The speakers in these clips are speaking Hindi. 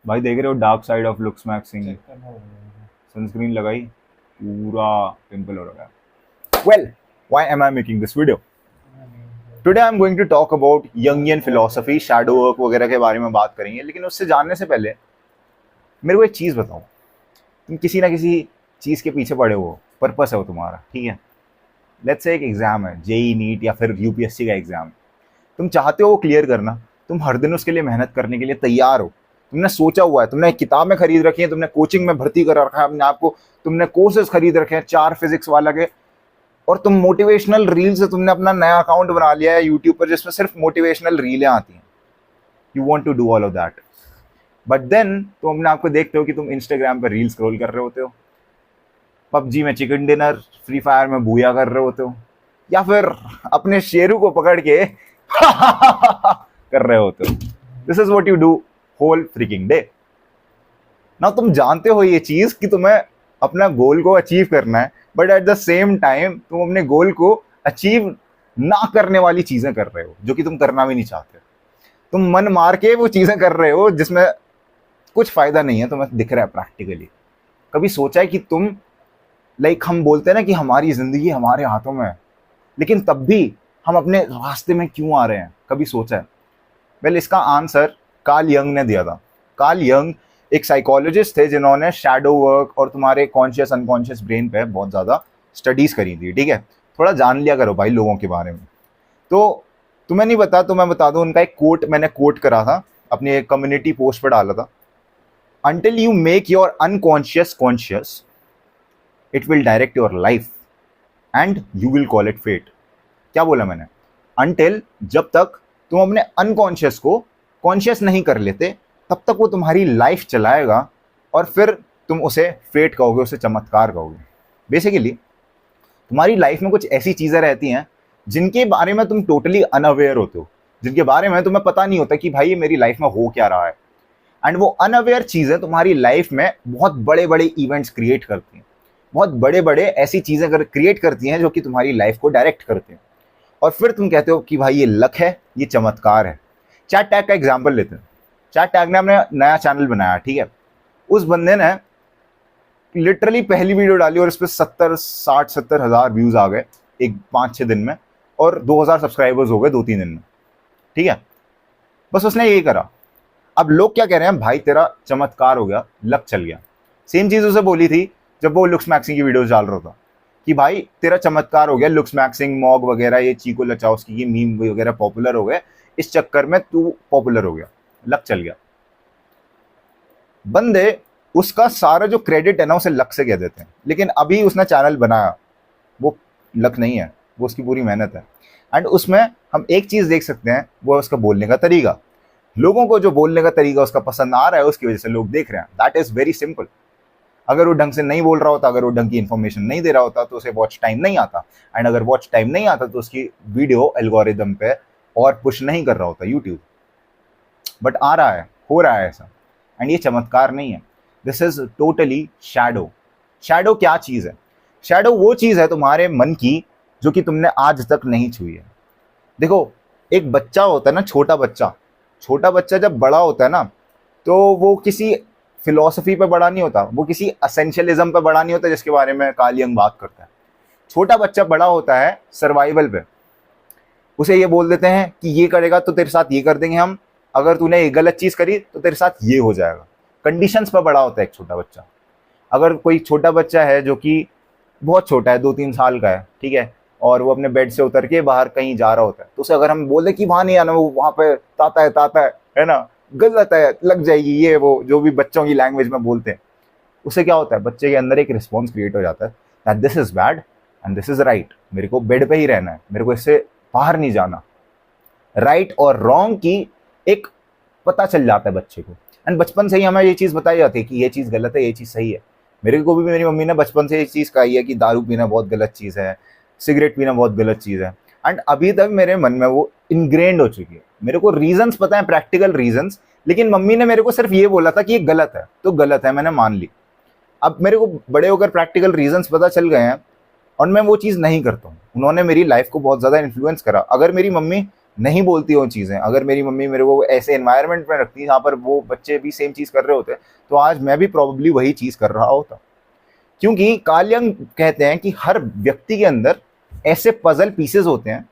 भाई देख रहे हो dark side of looksmaxxing. Check करना पड़ेगा। सनस्क्रीन लगाई, पूरा पिंपल हो रहा है। Well, why am I making this video? Today I am going to talk about Jungian philosophy, shadow work वगैरह के बारे में बात करेंगे। लेकिन उससे जानने से पहले मेरे को एक चीज़ बताओ। तुम किसी ना किसी चीज़ के पीछे पड़े हो, पर्पस है वो तुम्हारा, ठीक है। लेट्स से एक एग्जाम है, जेई नीट या फिर यूपीएससी का एग्जाम। तुम चाहते हो वो क्लियर करना, तुम हर दिन उसके लिए मेहनत करने के लिए तैयार हो। तुमने सोचा हुआ है, तुमने किताबें खरीद रखी हैं, तुमने कोचिंग में भर्ती कर रखा है अपने आप को, तुमने कोर्सेज खरीद रखे हैं 4 फिजिक्स वाला के, और तुम मोटिवेशनल रील से तुमने अपना नया अकाउंट बना लिया है यूट्यूब पर जिसमें सिर्फ मोटिवेशनल रीलें आती हैं। You want to do all of that, but then तुम अपने आप को देखते हो कि तुम इंस्टाग्राम पर रील स्क्रॉल कर रहे होते हो, पबजी में चिकन डिनर, फ्री फायर में बूया कर रहे होते हो, या फिर अपने शेरू को पकड़ के कर रहे होते हो। This is what you do whole freaking day. ना तुम जानते हो ये चीज कि तुम्हें अपना गोल को अचीव करना है, but at the same time तुम अपने गोल को अचीव ना करने वाली चीजें कर रहे हो जो कि तुम करना भी नहीं चाहते। तुम मन मार के वो चीजें कर रहे हो जिसमें कुछ फायदा नहीं है, तुम्हें दिख रहा है प्रैक्टिकली। कभी सोचा है कि तुम, लाइक हम बोलते हैं ना कि हमारी जिंदगी हमारे हाथों में है, लेकिन तब भी हम अपने रास्ते में क्यों आ रहे हैं? कभी सोचा है? वेल, इसका आंसर कार्ल यंग ने दिया था। कार्ल यंग एक साइकोलॉजिस्ट थे जिन्होंने शैडो वर्क और तुम्हारे कॉन्शियस अनकॉन्शियस ब्रेन पे बहुत ज़्यादा स्टडीज करी थी, ठीक है। थोड़ा जान लिया करो भाई लोगों के बारे में। तो तुम्हें नहीं पता तो मैं बता दूं, उनका एक कोट मैंने कोट करा था, अपनी एक कम्युनिटी पोस्ट पर डाला था। Until you make your unconscious conscious, it will direct your life and you will call it fate. क्या बोला मैंने? अंटिल, जब तक तुम अपने अनकॉन्शियस को कॉन्शियस नहीं कर लेते तब तक वो तुम्हारी लाइफ चलाएगा, और फिर तुम उसे फेट कहोगे, उसे चमत्कार कहोगे। बेसिकली तुम्हारी लाइफ में कुछ ऐसी चीज़ें रहती हैं जिनके बारे में तुम टोटली अनअवेयर होते हो, जिनके बारे में तुम्हें पता नहीं होता कि भाई ये मेरी लाइफ में हो क्या रहा है। एंड वो अनअवेयर चीज़ें तुम्हारी लाइफ में बहुत बड़े बड़े इवेंट्स क्रिएट करती हैं, बहुत बड़े बड़े ऐसी चीज़ें क्रिएट करती हैं जो कि तुम्हारी लाइफ को डायरेक्ट करते हैं। और फिर तुम कहते हो कि भाई ये लक है, ये चमत्कार है। चैट टैग का एग्जाम्पल लेते हैं। चैट टैग ने अपने नया चैनल बनाया, ठीक है। उस बंदे ने लिटरली पहली वीडियो डाली और इस पर 70 60 70 हज़ार व्यूज आ गए एक 5 6 दिन में, और 2000 सब्सक्राइबर्स हो गए 2 3 दिन में, ठीक है। बस उसने यही करा। अब लोग क्या कह रहे हैं? भाई तेरा चमत्कार हो गया, लक चल गया। सेम चीज उसे बोली थी जब वो लुक्स मैक्सिंग की वीडियोस डाल रहा था कि भाई तेरा चमत्कार हो गया, लुक्स मैक्सिंग, मॉग वगैरह, ये चीको लचाओस्की की मीम वगैरह पॉपुलर हो गए, इस चक्कर में तू पॉपुलर हो गया, लक चल गया। बंदे उसका सारा जो क्रेडिट है ना उसे लक से कह देते हैं, लेकिन अभी उसने चैनल बनाया, वो लक नहीं है, वो उसकी पूरी मेहनत है। एंड उसमें हम एक चीज देख सकते हैं, वो है उसका बोलने का तरीका। लोगों को जो बोलने का तरीका उसका पसंद आ रहा है, उसकी वजह से लोग देख रहे हैं। That is very simple. अगर वो ढंग से नहीं बोल रहा होता, अगर वो ढंग की इन्फॉर्मेशन नहीं दे रहा होता, तो उसे वॉच टाइम नहीं आता। एंड अगर वॉच टाइम नहीं आता तो उसकी वीडियो एल्गोरिदम पे और पुश नहीं कर रहा होता यूट्यूब। बट आ रहा है, हो रहा है ऐसा। एंड ये चमत्कार नहीं है, this is totally shadow. Shadow क्या चीज़ है? शैडो वो चीज़ है तुम्हारे मन की जो कि तुमने आज तक नहीं छुई है। देखो, एक बच्चा होता है ना, छोटा बच्चा, छोटा बच्चा जब बड़ा होता है ना, तो वो किसी फिलॉसफी पे बड़ा नहीं होता, वो किसी असेंशियलिज्म पे बड़ा नहीं होता जिसके बारे में कार्ल यंग बात करता है। छोटा बच्चा बड़ा होता है सर्वाइवल पे। उसे ये बोल देते हैं कि ये करेगा तो तेरे साथ ये कर देंगे हम, अगर तूने ये गलत चीज करी तो तेरे साथ ये हो जाएगा। कंडीशंस पर बड़ा होता है एक छोटा बच्चा। अगर कोई छोटा बच्चा है जो कि बहुत छोटा है, 2 3 साल का है, ठीक है, और वो अपने बेड से उतर के बाहर कहीं जा रहा होता है, तो उसे अगर हम बोल दे कि वहां नहीं आना, वो वहां पे ताता है ना, गलत है, लग जाएगी, ये वो जो भी बच्चों की लैंग्वेज में बोलते हैं, उसे क्या होता है? बच्चे के अंदर एक रिस्पॉन्स क्रिएट हो जाता है that this is bad and this is right. मेरे को बेड पे ही रहना है, मेरे को इससे बाहर नहीं जाना। राइट और रॉन्ग की एक पता चल जाता है बच्चे को। एंड बचपन से ही हमें ये चीज़ बताई जाती है कि ये चीज़ गलत है, ये चीज़ सही है। मेरे को भी मेरी मम्मी ने बचपन से ये चीज़ कही है कि दारू पीना बहुत गलत चीज़ है, सिगरेट पीना बहुत गलत चीज़ है। एंड अभी तक मेरे मन में वो इनग्रेन्ड हो चुकी है। मेरे को रीजंस पता है, प्रैक्टिकल रीजंस, लेकिन मम्मी ने मेरे को सिर्फ ये बोला था कि ये गलत है तो गलत है, मैंने मान ली। अब मेरे को बड़े होकर प्रैक्टिकल रीजंस पता चल गए हैं और मैं वो चीज़ नहीं करता हूँ। उन्होंने मेरी लाइफ को बहुत ज़्यादा इन्फ्लुएंस करा। अगर मेरी मम्मी नहीं बोलती वो चीज़ें, अगर मेरी मम्मी मेरे को ऐसे एनवायरनमेंट में रखती जहाँ पर वो बच्चे भी सेम चीज़ कर रहे होते, तो आज मैं भी प्रॉब्ली वही चीज़ कर रहा होता। क्योंकि कार्ल यंग कहते हैं कि हर व्यक्ति के अंदर ऐसे पजल पीसेस होते हैं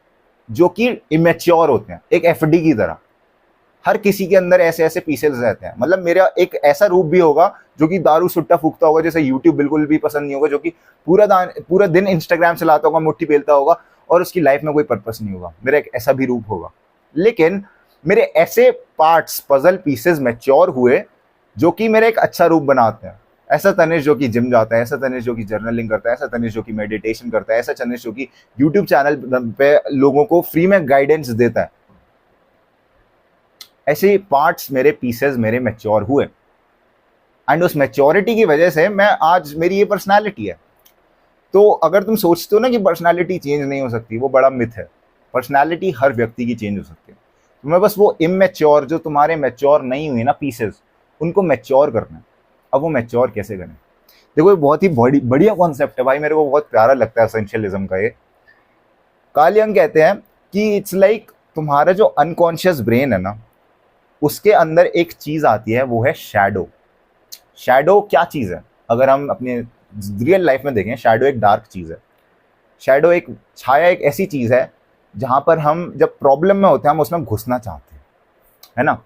जो कि इमेच्योर होते हैं, एक एफडी की तरह। हर किसी के अंदर ऐसे ऐसे पीसेस रहते हैं। मतलब मेरा एक ऐसा रूप भी होगा जो कि दारू सुट्टा फूकता होगा, जैसे यूट्यूब बिल्कुल भी पसंद नहीं होगा, जो कि पूरा दिन इंस्टाग्राम चलाता होगा, मुट्ठी पेलता होगा और उसकी लाइफ में कोई पर्पस नहीं होगा। मेरा एक ऐसा भी रूप होगा। लेकिन मेरे ऐसे पार्ट्स, पजल पीसेस मैच्योर हुए जो कि मेरे एक अच्छा रूप बनाते हैं। ऐसा तनिष जो कि जिम जाता है, ऐसा तनिष जो कि जर्नलिंग करता है, ऐसा तनिष जो कि मेडिटेशन करता है, ऐसा तनिष जो कि यूट्यूब चैनल पे लोगों को फ्री में गाइडेंस देता है। ऐसे पार्ट्स, मेरे पीसेस मेरे मैच्योर हुए, एंड उस मैच्योरिटी की वजह से मैं आज, मेरी ये पर्सनालिटी है। तो अगर तुम सोचते हो ना कि पर्सनालिटी चेंज नहीं हो सकती, वो बड़ा मिथ है। पर्सनालिटी हर व्यक्ति की चेंज हो सकती है। तुम्हें बस वो इमेच्योर, जो तुम्हारे मैच्योर नहीं हुए ना पीसेस, उनको मैच्योर करना है। अब वो मैच्योर कैसे करें? देखो, ये बहुत ही बढ़िया कॉन्सेप्ट है भाई, मेरे को बहुत प्यारा लगता है एसेंशियलिज्म का ये। कार्ल यंग कहते हैं कि इट्स लाइक तुम्हारा जो अनकॉन्शियस ब्रेन है ना, उसके अंदर एक चीज आती है, वो है शैडो। शैडो क्या चीज है? अगर हम अपने रियल लाइफ में देखें, शैडो एक डार्क चीज है। शैडो एक छाया, एक ऐसी चीज है जहां पर हम जब प्रॉब्लम में होते हैं, हम उसमें घुसना चाहते हैं, है ना।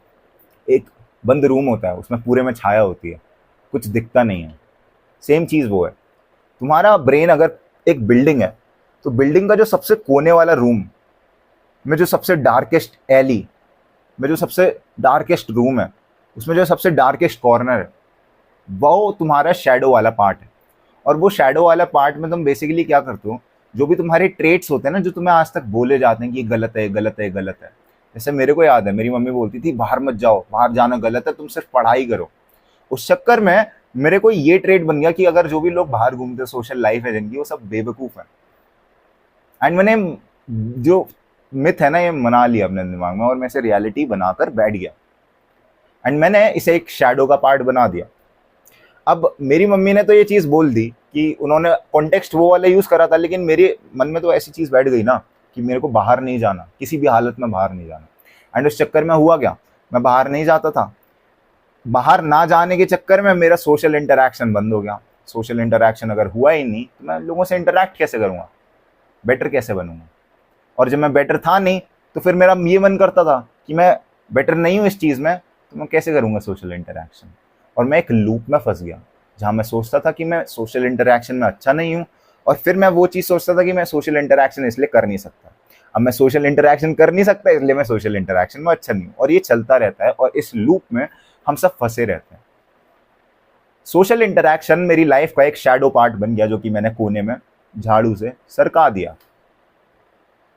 एक बंद रूम होता है, उसमें पूरे में छाया होती है, कुछ दिखता नहीं है। सेम चीज वो है। तुम्हारा ब्रेन अगर एक बिल्डिंग है, तो बिल्डिंग का जो सबसे कोने वाला रूम में, जो सबसे डार्केस्ट एली में, जो सबसे डार्केस्ट रूम है, उसमें जो सबसे डार्केस्ट कॉर्नर है, वो तुम्हारा शैडो वाला पार्ट है। और वो शैडो वाला पार्ट में तुम बेसिकली क्या करते हो? जो भी तुम्हारे ट्रेट्स होते हैं ना, जो तुम्हें आज तक बोले जाते हैं कि गलत है, गलत है, गलत है। जैसे मेरे को याद है, मेरी मम्मी बोलती थी बाहर मत जाओ, बाहर जाना गलत है, तुम सिर्फ पढ़ाई करो। उस चक्कर में मेरे को ये ट्रेट बन गया कि अगर जो भी लोग बाहर घूमते, सोशल लाइफ है जिनकी, वो सब बेवकूफ है। एंड मैंने जो मिथ है ना, ये मना लिया अपने दिमाग में, और मैं इसे रियलिटी बनाकर बैठ गया। एंड मैंने इसे एक शैडो का पार्ट बना दिया। अब मेरी मम्मी ने तो ये चीज़ बोल दी कि उन्होंने कॉन्टेक्स्ट वो वाला यूज़ करा था, लेकिन मेरे मन में तो ऐसी चीज़ बैठ गई ना कि मेरे को बाहर नहीं जाना, किसी भी हालत में बाहर नहीं जाना। एंड उस चक्कर में हुआ क्या? मैं बाहर नहीं जाता था। बाहर ना जाने के चक्कर में मेरा सोशल इंटरेक्शन बंद हो गया। सोशल इंटरेक्शन अगर हुआ ही नहीं, तो मैं लोगों से इंटरेक्ट कैसे करूँगा, बेटर कैसे बनूंगा? और जब मैं बेटर था नहीं, तो फिर मेरा ये मन करता था कि मैं बेटर नहीं हूँ इस चीज़ में, तो मैं कैसे करूँगा सोशल इंटरेक्शन? और मैं एक लूप में फंस गया, जहाँ मैं सोचता था कि मैं सोशल इंटरेक्शन में अच्छा नहीं हूँ, और फिर मैं वो चीज़ सोचता था कि मैं सोशल इंटरेक्शन इसलिए कर नहीं सकता। अब मैं सोशल इंटरेक्शन कर नहीं सकता, इसलिए मैं सोशल इंटरेक्शन में अच्छा नहीं हूँ, और ये चलता रहता है, और इस लूप में हम सब फंसे रहते हैं। सोशल इंटरेक्शन मेरी लाइफ का एक शैडो पार्ट बन गया, जो कि मैंने कोने में झाड़ू से सरका दिया।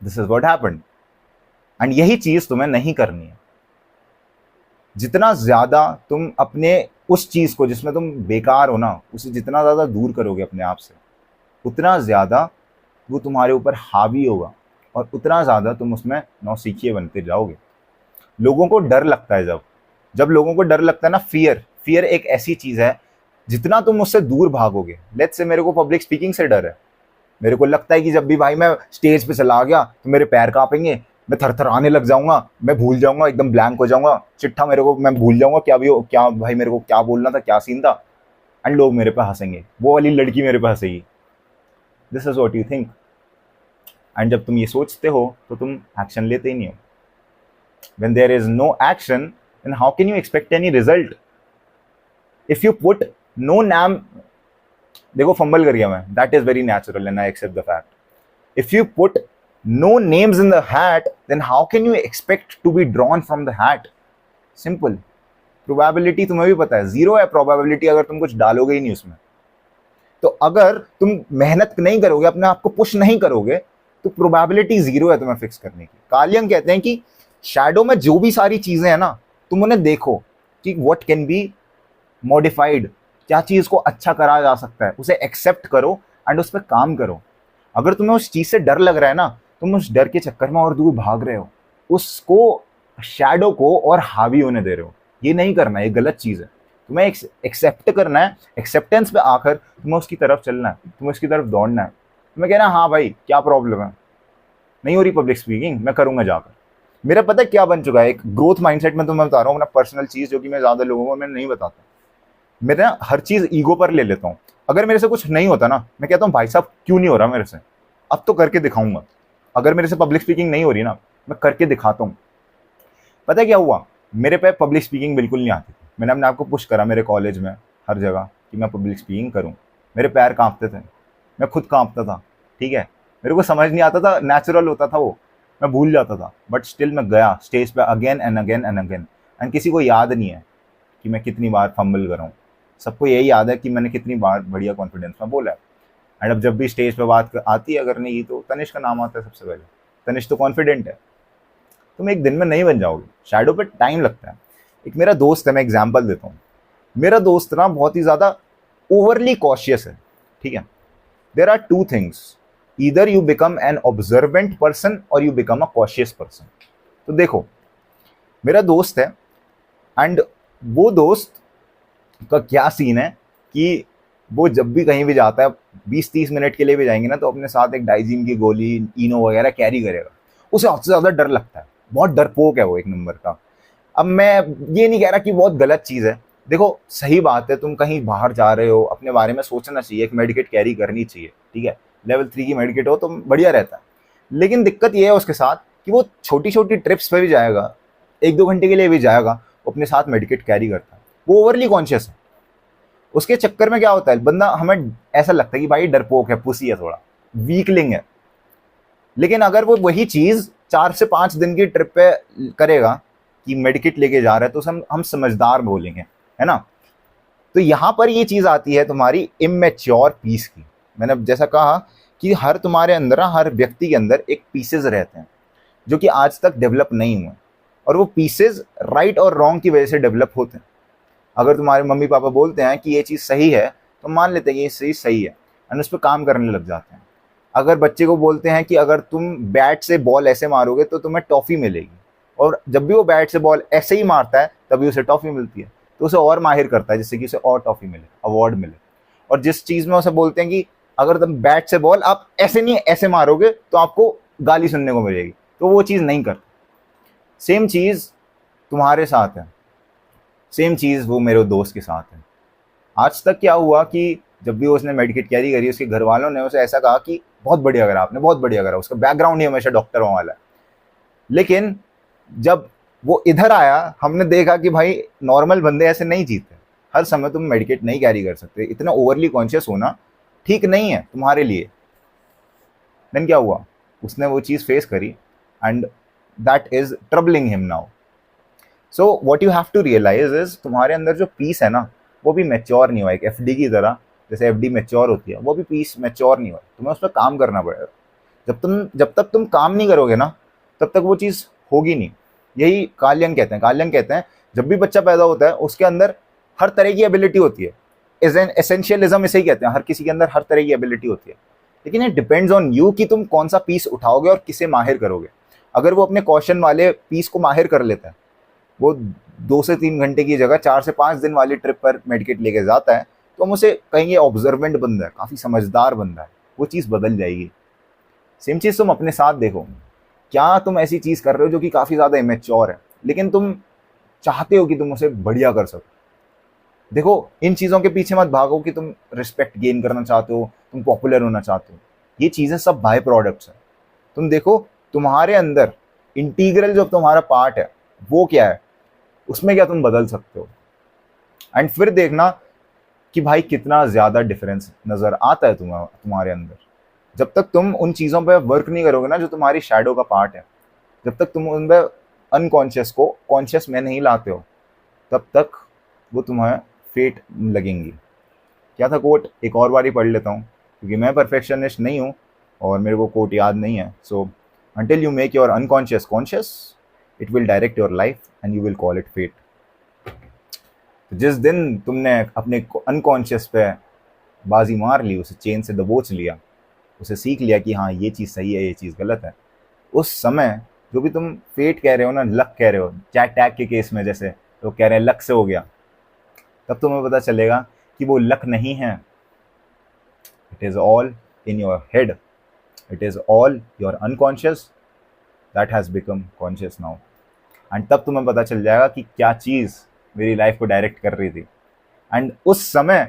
This is what happened. And यही चीज तुम्हें नहीं करनी है। जितना ज्यादा तुम अपने उस चीज को जिसमें तुम बेकार हो ना, उसे जितना ज्यादा दूर करोगे अपने आप से, उतना ज्यादा वो तुम्हारे ऊपर हावी होगा, और उतना ज्यादा तुम उसमें नौसिखिए बनते जाओगे। लोगों को डर लगता है, जब लोगों को डर लगता है ना, फियर एक ऐसी चीज है, जितना तुम उससे दूर भागोगे। लेट्स से मेरे को पब्लिक स्पीकिंग से डर है। मेरे को लगता है कि जब भी भाई मैं स्टेज पे चला गया तो मेरे पैर कांपेंगे, मैं थरथराने लग जाऊंगा, मैं भूल जाऊंगा, एकदम ब्लैंक हो जाऊंगा, चिट्ठा मेरे को, मैं भूल जाऊंगा क्या भी हो, क्या भाई मेरे को क्या बोलना था, क्या सीन था। एंड लोग मेरे पे हंसेंगे, वो वाली लड़की मेरे पे हंसेगी। This is what you think. And जब तुम ये सोचते हो तो तुम एक्शन लेते ही नहीं हो। When there is no action, then how can you expect any result? If you put no नाम, देखो फंबल कर गया मैं, that is very natural and I accept the fact. If you put no names in the hat, then how can you expect to be drawn from the hat? Simple. Probability तुम्हें भी पता है, जीरो है probability अगर तुम कुछ डालोगे ही नहीं उसमें। तो अगर तुम मेहनत नहीं करोगे, अपने आप को पुश नहीं करोगे, तो प्रोबेबिलिटी जीरो है तुम्हें फिक्स करने की। कार्ल यंग कहते हैं कि शैडो में जो भी सारी चीजें हैं ना, तुम उन्हें देखो कि व्हाट कैन बी मॉडिफाइड, क्या चीज को अच्छा करा जा सकता है, उसे एक्सेप्ट करो एंड उस पर काम करो। अगर तुम्हें उस चीज से डर लग रहा है ना, तुम उस डर के चक्कर में और दूर भाग रहे हो, उसको, शैडो को और हावी होने दे रहे हो। ये नहीं करना, ये गलत चीज है। तुम्हें एक्सेप्ट करना है, एक्सेप्टेंस पे आकर तुम्हें उसकी तरफ चलना है, तुम्हें उसकी तरफ दौड़ना है। तुम्हें कहना हाँ भाई क्या प्रॉब्लम है, नहीं हो रही पब्लिक स्पीकिंग, मैं करूंगा जाकर। मेरा पता है क्या बन चुका है, एक ग्रोथ माइंडसेट में तो मैं बता रहा हूँ अपना पर्सनल चीज, जो कि मैं ज्यादा लोगों को मैं नहीं बताता। मेरे ना हर चीज ईगो पर ले लेता हूँ। अगर मेरे से कुछ नहीं होता ना, मैं कहता हूँ भाई साहब क्यों नहीं हो रहा मेरे से, अब तो करके दिखाऊंगा। अगर मेरे से पब्लिक स्पीकिंग नहीं हो रही ना, मैं करके दिखाता हूँ। पता है क्या हुआ, मेरे पे पब्लिक स्पीकिंग बिल्कुल नहीं आती थी। मैंने अपने आप को पुश करा मेरे कॉलेज में, हर जगह, कि मैं पब्लिक स्पीकिंग करूँ। मेरे पैर कांपते थे, मैं खुद कांपता था, ठीक है। मेरे को समझ नहीं आता था, नेचुरल होता था वो, मैं भूल जाता था, बट स्टिल मैं गया स्टेज पे again and again and again. And किसी को याद नहीं है कि मैं कितनी बार फंबल कर रहा हूँ, सबको यही याद है कि मैंने कितनी बार बढ़िया कॉन्फिडेंस में बोला है। एंड अब जब भी स्टेज पे बात आती है, अगर नहीं तो तनिष का नाम आता है सबसे पहले। तनिष तो कॉन्फिडेंट है। तुम एक दिन में नहीं बन जाओगे, शैडो पे टाइम लगता है। एक मेरा दोस्त है, मैं एग्जाम्पल देता हूँ। मेरा दोस्त ना बहुत ही ज्यादा ओवरली कॉशियस है, ठीक है। There are two things, either you become an observant person और you become a cautious person. तो देखो, मेरा दोस्त है, एंड वो दोस्त का क्या सीन है कि वो जब भी कहीं भी जाता है, 20-30 मिनट के लिए भी जाएंगे ना, तो अपने साथ एक डाइजीन की गोली, इनो वगैरह कैरी करेगा। उसे सबसे ज्यादा डर लगता है, बहुत डरपोक है वो, एक नंबर का। अब मैं ये नहीं कह रहा कि बहुत गलत चीज है, देखो सही बात है, तुम कहीं बाहर जा रहे हो, अपने बारे में सोचना चाहिए, एक मेडिकेट कैरी करनी चाहिए, ठीक है। लेवल 3 की मेडिकेट हो तो बढ़िया रहता है। लेकिन दिक्कत ये है उसके साथ कि वो छोटी छोटी ट्रिप्स पे भी जाएगा, 1-2 घंटे के लिए भी जाएगा, वो अपने साथ मेडिकेट कैरी करता है। वो ओवरली कॉन्शियस है। उसके चक्कर में क्या होता है, बंदा, हमें ऐसा लगता है कि भाई डरपोक है, पुसी है, थोड़ा वीकलिंग है। लेकिन अगर वो वही चीज 4 से 5 दिन की ट्रिप पे करेगा कि मेडिकेट लेके जा रहा है, तो हम समझदार बोलेंगे, है ना। तो यहां पर ये चीज आती है तुम्हारी इमेच्योर पीस की। मैंने जैसा कहा कि हर तुम्हारे अंदर, हर व्यक्ति के अंदर एक पीसेस रहते हैं जो कि आज तक डेवलप नहीं हुए, और वो पीसेस राइट और रॉन्ग की वजह से डेवलप होते हैं। अगर तुम्हारे मम्मी पापा बोलते हैं कि ये चीज़ सही है, तो मान लेते हैं कि ये चीज़ सही है, एंड उस पर काम करने लग जाते हैं। अगर बच्चे को बोलते हैं कि अगर तुम बैट से बॉल ऐसे मारोगे तो तुम्हें टॉफ़ी मिलेगी, और जब भी वो बैट से बॉल ऐसे ही मारता है तभी उसे टॉफ़ी मिलती है, तो उसे और माहिर करता है जिससे कि उसे और टॉफ़ी मिले, अवार्ड मिले। और जिस चीज़ में उसे बोलते हैं कि अगर तुम बैट से बॉल आप ऐसे नहीं ऐसे मारोगे तो आपको गाली सुनने को मिलेगी, तो वो चीज़ नहीं करता। सेम चीज़ तुम्हारे साथ है, सेम चीज़ वो मेरे दोस्त के साथ है। आज तक क्या हुआ कि जब भी उसने मेडिकेट कैरी करी, उसके घर वालों ने उसे ऐसा कहा कि बहुत बढ़िया करा आपने, बहुत बढ़िया करा, उसका बैकग्राउंड ही हमेशा डॉक्टरों वाला है। लेकिन जब वो इधर आया, हमने देखा कि भाई नॉर्मल बंदे ऐसे नहीं जीते। हर समय तुम मेडिकेट नहीं कैरी कर सकते, इतना ओवरली कॉन्शियस होना ठीक नहीं है तुम्हारे लिए। देन क्या हुआ, उसने वो चीज़ फेस करी, and that is troubling him now. So what you have to realise is, तुम्हारे अंदर जो पीस है ना, वो भी मैच्योर नहीं हुआ। एक एफडी की तरह, जैसे एफडी मैच्योर होती है, वो भी पीस मैच्योर नहीं हुआ। तुम्हें उस पर काम करना पड़ेगा। जब तक तुम काम नहीं करोगे ना, तब तक वो चीज़ होगी नहीं। यही कार्ल यंग कहते हैं। कार्ल यंग कहते हैं जब भी बच्चा पैदा होता है, उसके अंदर हर तरह की एबिलिटी होती है। एसेंशियलिज्म इसे ही कहते हैं, हर किसी के अंदर हर तरह की एबिलिटी होती है। लेकिन ये डिपेंड्स ऑन यू कि तुम कौन सा पीस उठाओगे और किसे माहिर करोगे। अगर वो अपने कौशन वाले पीस को माहिर कर लेता है, वो 2 से 3 घंटे की जगह 4 से 5 दिन वाली ट्रिप पर मेडिकेट लेके जाता है, तो हम उसे कहेंगे ऑब्जर्वेंट बंदा है, काफ़ी समझदार बंदा है। वो चीज़ बदल जाएगी। सेम चीज़ तुम अपने साथ देखो। क्या तुम ऐसी चीज़ कर रहे हो जो कि काफ़ी ज़्यादा इमेच्योर है, लेकिन तुम चाहते हो कि तुम उसे बढ़िया कर सको। देखो, इन चीज़ों के पीछे मत भागो कि तुम रिस्पेक्ट गेन करना चाहते हो, तुम पॉपुलर होना चाहते हो। ये चीज़ें सब बाय प्रोडक्ट्स हैं। तुम देखो, तुम्हारे अंदर इंटीग्रल जो तुम्हारा पार्ट है वो क्या है, उसमें क्या तुम बदल सकते हो। एंड फिर देखना कि भाई कितना ज़्यादा डिफरेंस नज़र आता है तुम्हारे अंदर। जब तक तुम उन चीज़ों पे वर्क नहीं करोगे ना, जो तुम्हारी शैडो का पार्ट है, जब तक तुम उन पे अनकॉन्शियस को कॉन्शियस में नहीं लाते हो, तब तक वो तुम्हें फेट लगेंगी। क्या था कोट, एक और बारी पढ़ लेता हूँ क्योंकि मैं परफेक्शनिस्ट नहीं हूँ और मेरे को कोट याद नहीं है। सो until you make your unconscious conscious, it will direct your life and you will call it fate. जिस दिन तुमने अपने अनकॉन्शियस पे बाजी मार ली, उसे चेन से दबोच लिया, उसे सीख लिया कि हाँ ये चीज़ सही है, ये चीज़ गलत है, उस समय जो भी तुम फेट कह रहे हो ना, लक कह रहे हो, चाहे टैग के केस में जैसे तो कह रहे हैं लक से हो गया, तब तुम्हें पता चलेगा कि वो लक नहीं है। It is all in your head, it is all your unconscious, that has become conscious now. And तब तुम्हें पता चल जाएगा कि क्या चीज़ मेरी लाइफ को डायरेक्ट कर रही थी। एंड उस समय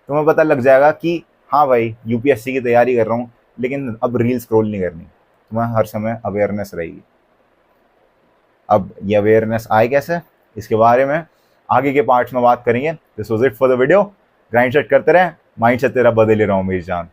तुम्हें पता लग जाएगा कि हाँ भाई, यूपीएससी की तैयारी कर रहा हूँ, लेकिन अब रील स्क्रॉल नहीं करनी। तुम्हें हर समय अवेयरनेस रहेगी। अब ये अवेयरनेस आए कैसे, इसके बारे में आगे के पार्ट्स में बात करेंगे। This was it for the video. Grind set करते रहे, माइंड सेट तेरा बदल ही रहा हूँ मेरी जान।